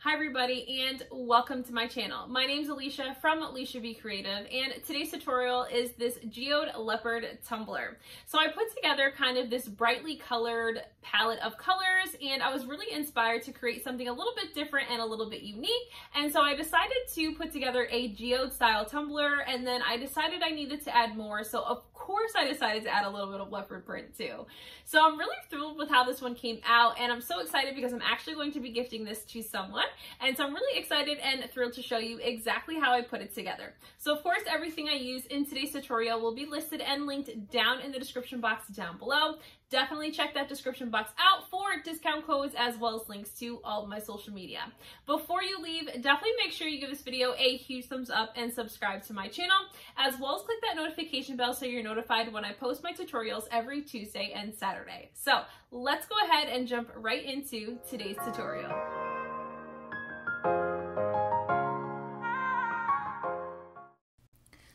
Hi everybody and welcome to my channel. My name is Lysha from Lysha Be Creative, and today's tutorial is this Geode Leopard tumbler. So I put together kind of this brightly colored palette of colors, and I was really inspired to create something a little bit different and a little bit unique. And so I decided to put together a geode style tumbler, and then I decided I needed to add more. So of course I decided to add a little bit of leopard print too. So I'm really thrilled with how this one came out, and I'm so excited because I'm actually going to be gifting this to someone. And so I'm really excited and thrilled to show you exactly how I put it together. So of course, everything I use in today's tutorial will be listed and linked down in the description box down below. Definitely check that description box out for discount codes as well as links to all of my social media. Before you leave, definitely make sure you give this video a huge thumbs up and subscribe to my channel, as well as click that notification bell so you're notified when I post my tutorials every Tuesday and Saturday. So let's go ahead and jump right into today's tutorial.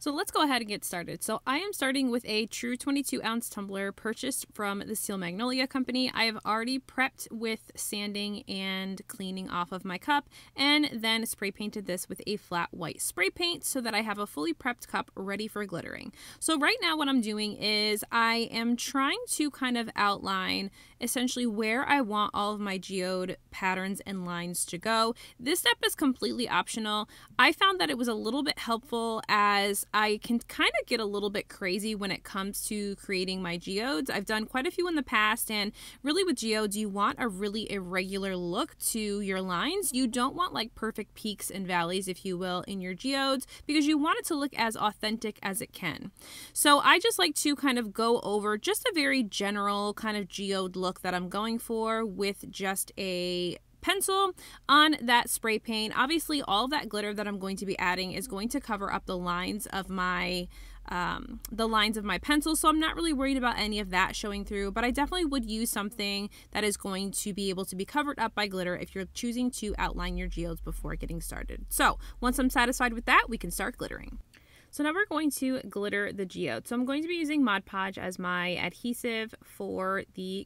So let's go ahead and get started. So I am starting with a true 22 ounce tumbler purchased from the Steel Magnolia company. I have already prepped with sanding and cleaning off of my cup, and then spray painted this with a flat white spray paint so that I have a fully prepped cup ready for glittering. So right now what I'm doing is I am trying to kind of outline essentially where I want all of my geode patterns and lines to go. This step is completely optional. I found that it was a little bit helpful as I can kind of get a little bit crazy when it comes to creating my geodes. I've done quite a few in the past, and really with geodes, you want a really irregular look to your lines. You don't want like perfect peaks and valleys, if you will, in your geodes, because you want it to look as authentic as it can. So I just like to kind of go over just a very general kind of geode look that I'm going for with just a pencil on that spray paint. Obviously all of that glitter that I'm going to be adding is going to cover up the lines of my pencil, so I'm not really worried about any of that showing through, but I definitely would use something that is going to be able to be covered up by glitter if you're choosing to outline your geodes before getting started. So once I'm satisfied with that, we can start glittering. So now we're going to glitter the geode. So I'm going to be using Mod Podge as my adhesive for the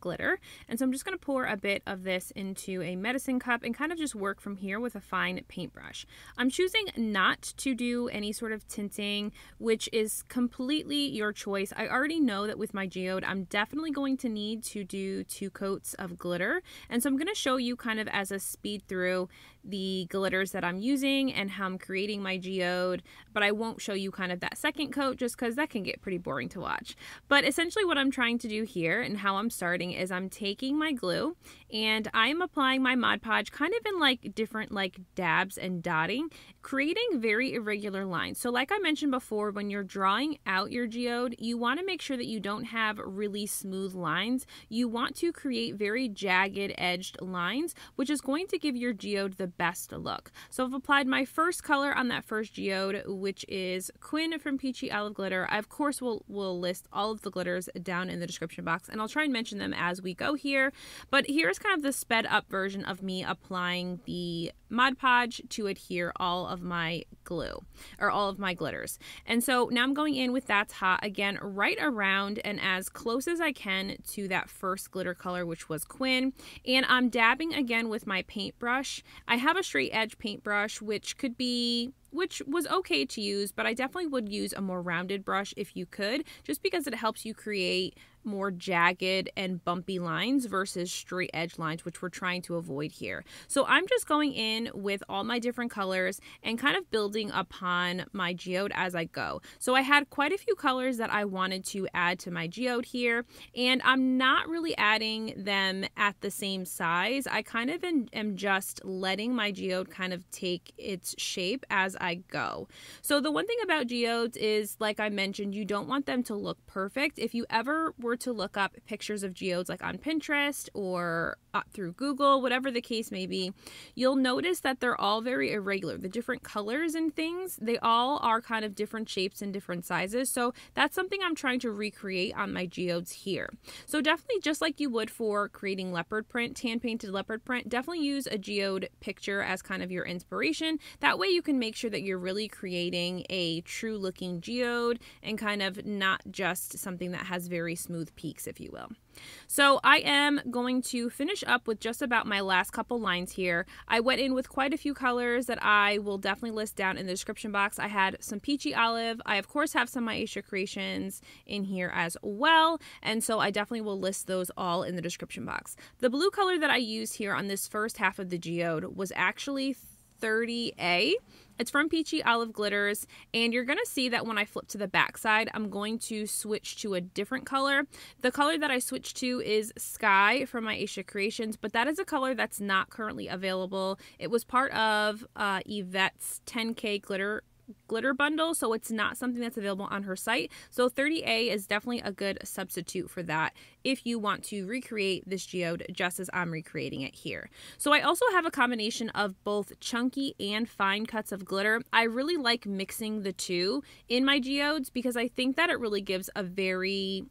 glitter. And so I'm just going to pour a bit of this into a medicine cup and kind of just work from here with a fine paintbrush. I'm choosing not to do any sort of tinting, which is completely your choice. I already know that with my geode, I'm definitely going to need to do 2 coats of glitter. And so I'm going to show you kind of as a speed through the glitters that I'm using and how I'm creating my geode, but I won't show you kind of that second coat just because that can get pretty boring to watch. But essentially what I'm trying to do here and how I'm starting is I'm taking my glue and I'm applying my Mod Podge kind of in like different like dabs and dotting, creating very irregular lines. So like I mentioned before, when you're drawing out your geode, you want to make sure that you don't have really smooth lines. You want to create very jagged edged lines, which is going to give your geode the best look. So I've applied my first color on that first geode, which is Quinn from Peachy Olive Glitter. I of course will list all of the glitters down in the description box, and I'll try and mention them as we go here. But here's kind of the sped up version of me applying the Mod Podge to adhere all of my glue or all of my glitters. And so now I'm going in with That's Hot again, right around and as close as I can to that first glitter color, which was Quinn. And I'm dabbing again with my paintbrush. I have a straight edge paintbrush, which was okay to use, but I definitely would use a more rounded brush if you could, just because it helps you create more jagged and bumpy lines versus straight edge lines, which we're trying to avoid here. So I'm just going in with all my different colors and kind of building upon my geode as I go. So I had quite a few colors that I wanted to add to my geode here, and I'm not really adding them at the same size. I kind of am just letting my geode kind of take its shape as I go. So the one thing about geodes is, like I mentioned, you don't want them to look perfect. If you ever were to look up pictures of geodes like on Pinterest or through Google, whatever the case may be, you'll notice that they're all very irregular. The different colors and things, they all are kind of different shapes and different sizes. So that's something I'm trying to recreate on my geodes here. So definitely, just like you would for creating leopard print, hand painted leopard print, definitely use a geode picture as kind of your inspiration. That way you can make sure that you're really creating a true looking geode and kind of not just something that has very smooth peaks, if you will. So I am going to finish up with just about my last couple lines here. I went in with quite a few colors that I will definitely list down in the description box. I had some peachy olive. I of course have some Lysha creations in here as well, and so I definitely will list those all in the description box. The blue color that I used here on this first half of the geode was actually 30A. It's from Peachy Olive Glitters, and you're going to see that when I flip to the back side, I'm going to switch to a different color. The color that I switched to is Sky from my Lysha Creations, but that is a color that's not currently available. It was part of Yvette's 10K glitter bundle, so it's not something that's available on her site. So 30A is definitely a good substitute for that if you want to recreate this geode just as I'm recreating it here. So I also have a combination of both chunky and fine cuts of glitter. I really like mixing the two in my geodes because I think that it really gives a very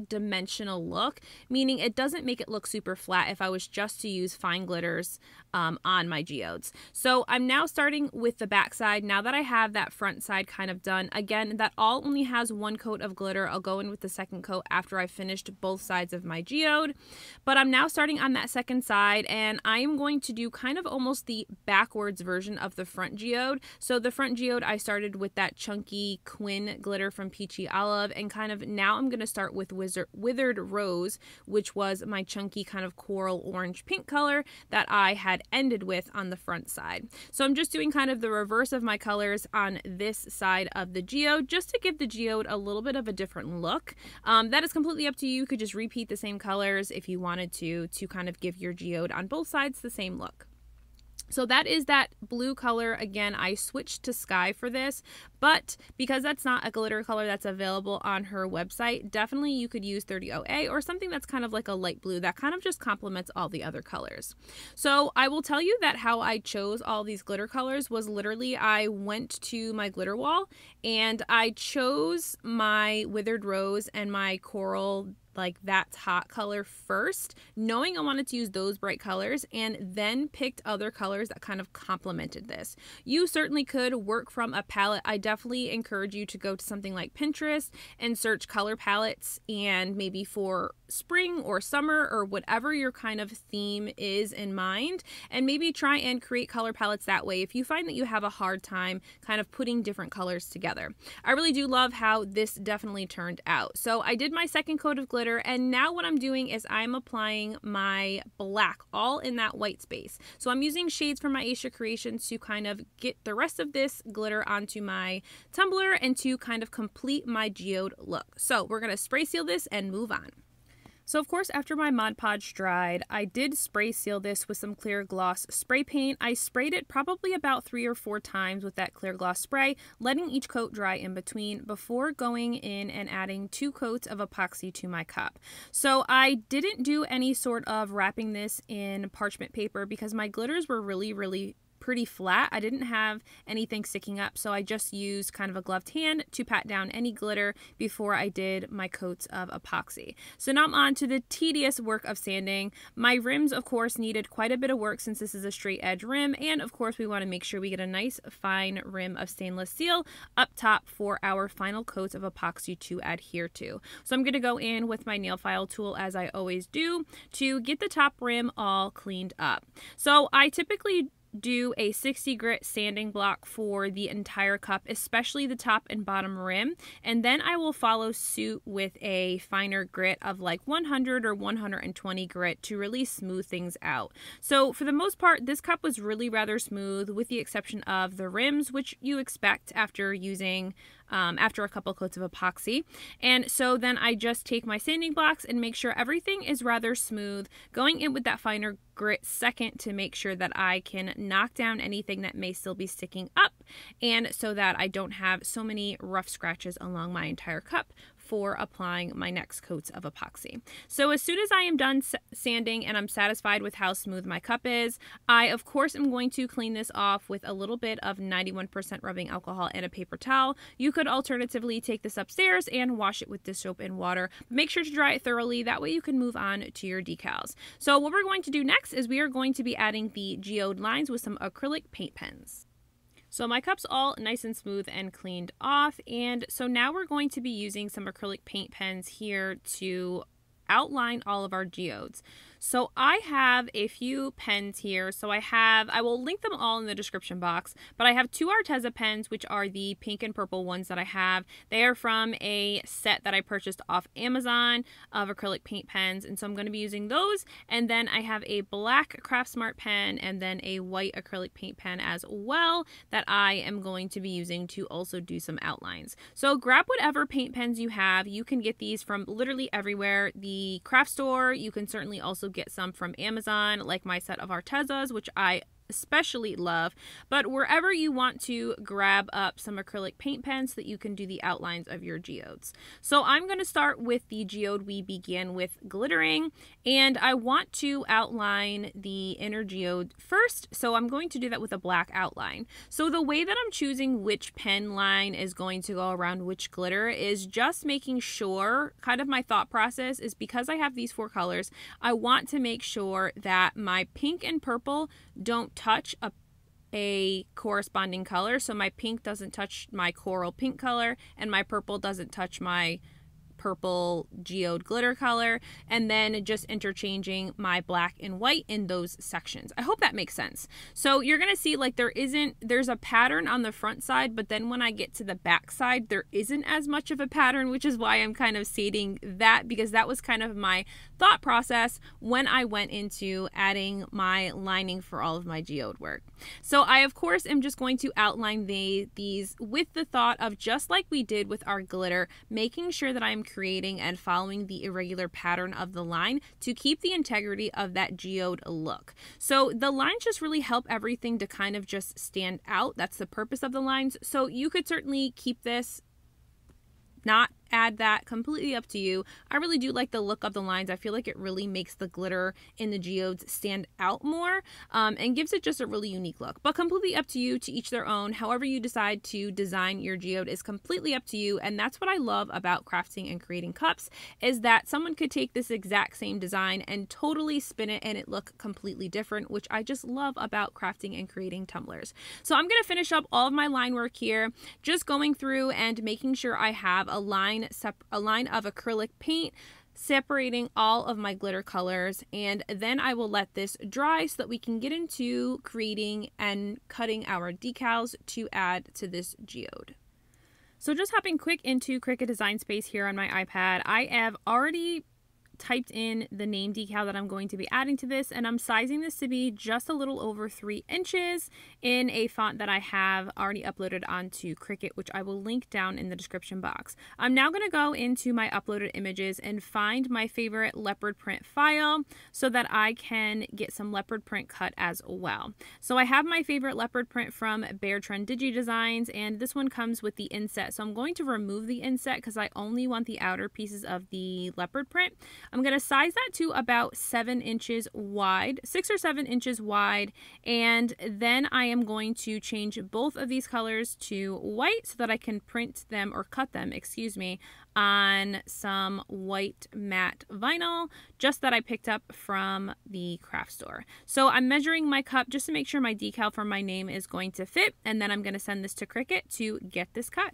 dimensional look, meaning it doesn't make it look super flat if I was just to use fine glitters on my geodes. So I'm now starting with the back side. Now that I have that front side kind of done, again, that all only has one coat of glitter. I'll go in with the second coat after I finished both sides of my geode. But I'm now starting on that second side, and I am going to do kind of almost the backwards version of the front geode. So the front geode, I started with that chunky Quinn glitter from Peachy Olive, and kind of now I'm going to start with Withered Rose, which was my chunky kind of coral orange pink color that I had ended with on the front side. So I'm just doing kind of the reverse of my colors on this side of the geode just to give the geode a little bit of a different look. That is completely up to you. You could just repeat the same colors if you wanted to kind of give your geode on both sides the same look. So that is that blue color. Again, I switched to Sky for this, but because that's not a glitter color that's available on her website, definitely you could use 30OA or something that's kind of like a light blue that kind of just complements all the other colors. So I will tell you that how I chose all these glitter colors was literally I went to my glitter wall and I chose my Withered Rose and my coral, like That's Hot color first, knowing I wanted to use those bright colors, and then picked other colors that kind of complemented this. You certainly could work from a palette. I definitely encourage you to go to something like Pinterest and search color palettes, and maybe for spring or summer or whatever your kind of theme is in mind, and maybe try and create color palettes that way if you find that you have a hard time kind of putting different colors together. I really do love how this definitely turned out. So I did my second coat of glitter, and now what I'm doing is I'm applying my black all in that white space. So I'm using shades from my Lysha Creations to kind of get the rest of this glitter onto my tumbler and to kind of complete my geode look. So we're going to spray seal this and move on. So of course, after my Mod Podge dried, I did spray seal this with some clear gloss spray paint. I sprayed it probably about 3 or 4 times with that clear gloss spray, letting each coat dry in between before going in and adding 2 coats of epoxy to my cup. So I didn't do any sort of wrapping this in parchment paper because my glitters were really pretty flat. I didn't have anything sticking up, so I just used kind of a gloved hand to pat down any glitter before I did my coats of epoxy. So now I'm on to the tedious work of sanding. My rims, of course, needed quite a bit of work since this is a straight edge rim, and of course we want to make sure we get a nice fine rim of stainless steel up top for our final coats of epoxy to adhere to. So I'm going to go in with my nail file tool, as I always do, to get the top rim all cleaned up. So I typically do a 60 grit sanding block for the entire cup, especially the top and bottom rim, and then I will follow suit with a finer grit of like 100 or 120 grit to really smooth things out. So for the most part, this cup was really rather smooth, with the exception of the rims, which you expect after using after a couple coats of epoxy. And so then I just take my sanding blocks and make sure everything is rather smooth, going in with that finer grit second to make sure that I can knock down anything that may still be sticking up, and so that I don't have so many rough scratches along my entire cup for applying my next coats of epoxy. So as soon as I am done sanding and I'm satisfied with how smooth my cup is, I of course am going to clean this off with a little bit of 91% rubbing alcohol and a paper towel. You could alternatively take this upstairs and wash it with dish soap and water. Make sure to dry it thoroughly, that way you can move on to your decals. So what we're going to do next is we are going to be adding the geode lines with some acrylic paint pens. So my cup's all nice and smooth and cleaned off, and so now we're going to be using some acrylic paint pens here to outline all of our geodes. So I have a few pens here. So I will link them all in the description box, but I have two Arteza pens, which are the pink and purple ones that I have. They are from a set that I purchased off Amazon of acrylic paint pens, and so I'm going to be using those. And then I have a black Craft Smart pen and then a white acrylic paint pen as well that I am going to be using to also do some outlines. So grab whatever paint pens you have. You can get these from literally everywhere. The craft store, you can certainly also get some from Amazon, like my set of Artezas, which I especially love, but wherever you want to grab up some acrylic paint pens so that you can do the outlines of your geodes. So I'm going to start with the geode we began with glittering, and I want to outline the inner geode first, so I'm going to do that with a black outline. So the way that I'm choosing which pen line is going to go around which glitter is just making sure, kind of my thought process is, because I have these four colors, I want to make sure that my pink and purple don't touch a corresponding color. So my pink doesn't touch my coral pink color, and my purple doesn't touch my purple geode glitter color, and then just interchanging my black and white in those sections. I hope that makes sense. So you're gonna see like there's a pattern on the front side, but then when I get to the back side, there isn't as much of a pattern, which is why I'm kind of stating that, because that was kind of my thought process when I went into adding my lining for all of my geode work. So I of course am just going to outline these with the thought of, just like we did with our glitter, making sure that I'm creating and following the irregular pattern of the line to keep the integrity of that geode look. So the lines just really help everything to kind of just stand out. That's the purpose of the lines. So you could certainly keep this, not add that, completely up to you. I really do like the look of the lines. I feel like it really makes the glitter in the geodes stand out more, and gives it just a really unique look. But completely up to you, to each their own. However you decide to design your geode is completely up to you, and that's what I love about crafting and creating cups, is that someone could take this exact same design and totally spin it and it look completely different, which I just love about crafting and creating tumblers. So I'm going to finish up all of my line work here, just going through and making sure I have a line of acrylic paint separating all of my glitter colors, and then I will let this dry so that we can get into creating and cutting our decals to add to this geode. So just hopping quick into Cricut Design Space here on my iPad, I have already typed in the name decal that I'm going to be adding to this, and I'm sizing this to be just a little over 3 inches in a font that I have already uploaded onto Cricut, which I will link down in the description box. I'm now going to go into my uploaded images and find my favorite leopard print file so that I can get some leopard print cut as well. So I have my favorite leopard print from Bear Trend Digi Designs, and this one comes with the inset. So I'm going to remove the inset because I only want the outer pieces of the leopard print. I'm going to size that to about 7 inches wide, 6 or 7 inches wide, and then I am going to change both of these colors to white so that I can print them, or cut them, excuse me, on some white matte vinyl, just that I picked up from the craft store. So I'm measuring my cup just to make sure my decal for my name is going to fit, and then I'm going to send this to Cricut to get this cut.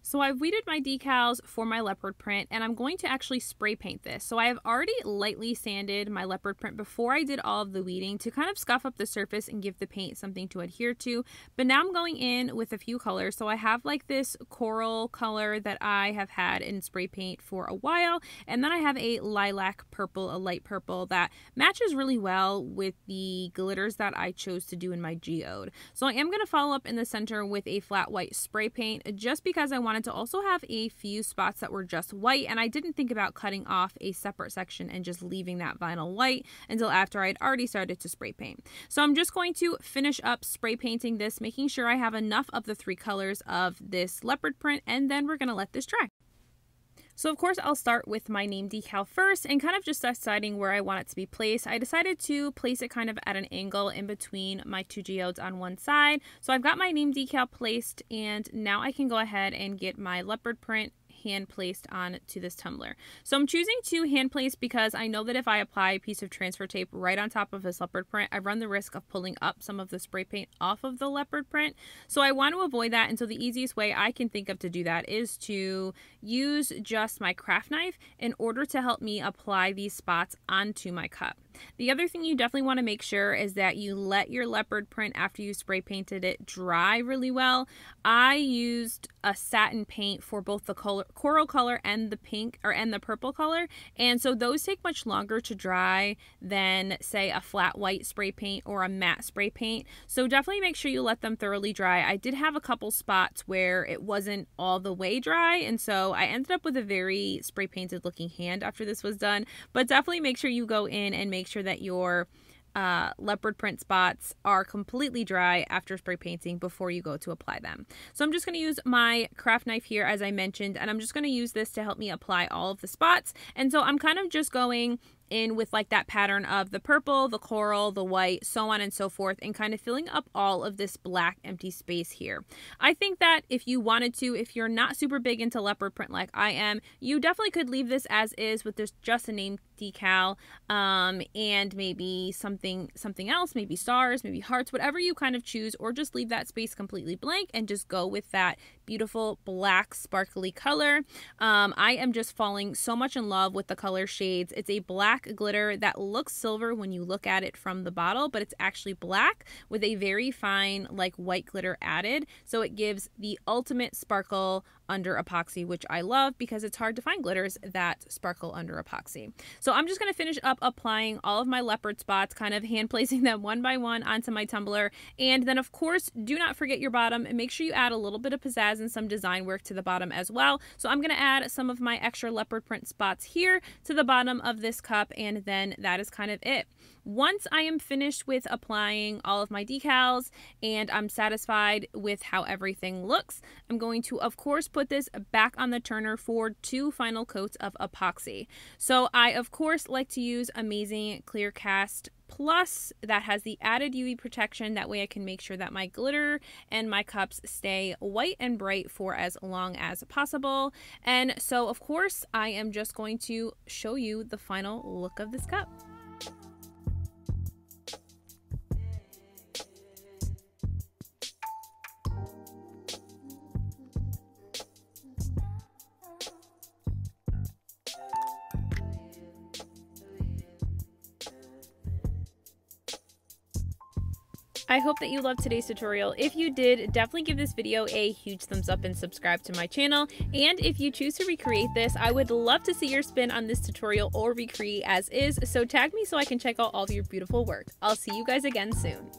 So I've weeded my decals for my leopard print, and I'm going to actually spray paint this. So I have already lightly sanded my leopard print before I did all of the weeding to kind of scuff up the surface and give the paint something to adhere to. But now I'm going in with a few colors. So I have like this coral color that I have had in spray paint for a while, and then I have a lilac purple, a light purple that matches really well with the glitters that I chose to do in my geode. So I am going to follow up in the center with a flat white spray paint, just because I wanted to also have a few spots that were just white, and I didn't think about cutting off a separate section and just leaving that vinyl white until after I'd already started to spray paint. So I'm just going to finish up spray painting this, making sure I have enough of the 3 colors of this leopard print, and then we're going to let this dry. So of course I'll start with my name decal first, and kind of just deciding where I want it to be placed. I decided to place it kind of at an angle in between my 2 geodes on one side. So I've got my name decal placed, and now I can go ahead and get my leopard print hand placed onto this tumbler. So I'm choosing to hand place because I know that if I apply a piece of transfer tape right on top of this leopard print, I run the risk of pulling up some of the spray paint off of the leopard print. So I want to avoid that, and so the easiest way I can think of to do that is to use just my craft knife in order to help me apply these spots onto my cup. The other thing you definitely want to make sure is that you let your leopard print after you spray painted it dry really well. I used a satin paint for both the coral color and the pink and the purple color, and so those take much longer to dry than say a flat white spray paint or a matte spray paint. So definitely make sure you let them thoroughly dry. I did have a couple spots where it wasn't all the way dry, and so I ended up with a very spray painted looking hand after this was done. But definitely make sure you go in and make sure that your leopard print spots are completely dry after spray painting before you go to apply them. So I'm just going to use my craft knife here, as I mentioned, and I'm just going to use this to help me apply all of the spots. And so I'm kind of just going in with like that pattern of the purple, the coral, the white, so on and so forth, and kind of filling up all of this black empty space here. I think that if you wanted to, if you're not super big into leopard print like I am, you definitely could leave this as is with this just a name decal, and maybe something else, maybe stars, maybe hearts, whatever you kind of choose, or just leave that space completely blank and just go with that beautiful black sparkly color. I am just falling so much in love with the color shades. It's a black glitter that looks silver when you look at it from the bottle, but it's actually black with a very fine like white glitter added, so it gives the ultimate sparkle under epoxy, which I love because it's hard to find glitters that sparkle under epoxy. So I'm just going to finish up applying all of my leopard spots, kind of hand placing them one by one onto my tumbler. And then of course, do not forget your bottom, and make sure you add a little bit of pizzazz and some design work to the bottom as well. So I'm going to add some of my extra leopard print spots here to the bottom of this cup, and then that is kind of it. Once I am finished with applying all of my decals and I'm satisfied with how everything looks, I'm going to of course put this back on the turner for 2 final coats of epoxy. So I of course like to use Amazing Clear Cast Plus that has the added UV protection. That way I can make sure that my glitter and my cups stay white and bright for as long as possible. And so of course I am just going to show you the final look of this cup. I hope that you loved today's tutorial. If you did, definitely give this video a huge thumbs up and subscribe to my channel. And if you choose to recreate this, I would love to see your spin on this tutorial or recreate as is. So tag me so I can check out all of your beautiful work. I'll see you guys again soon.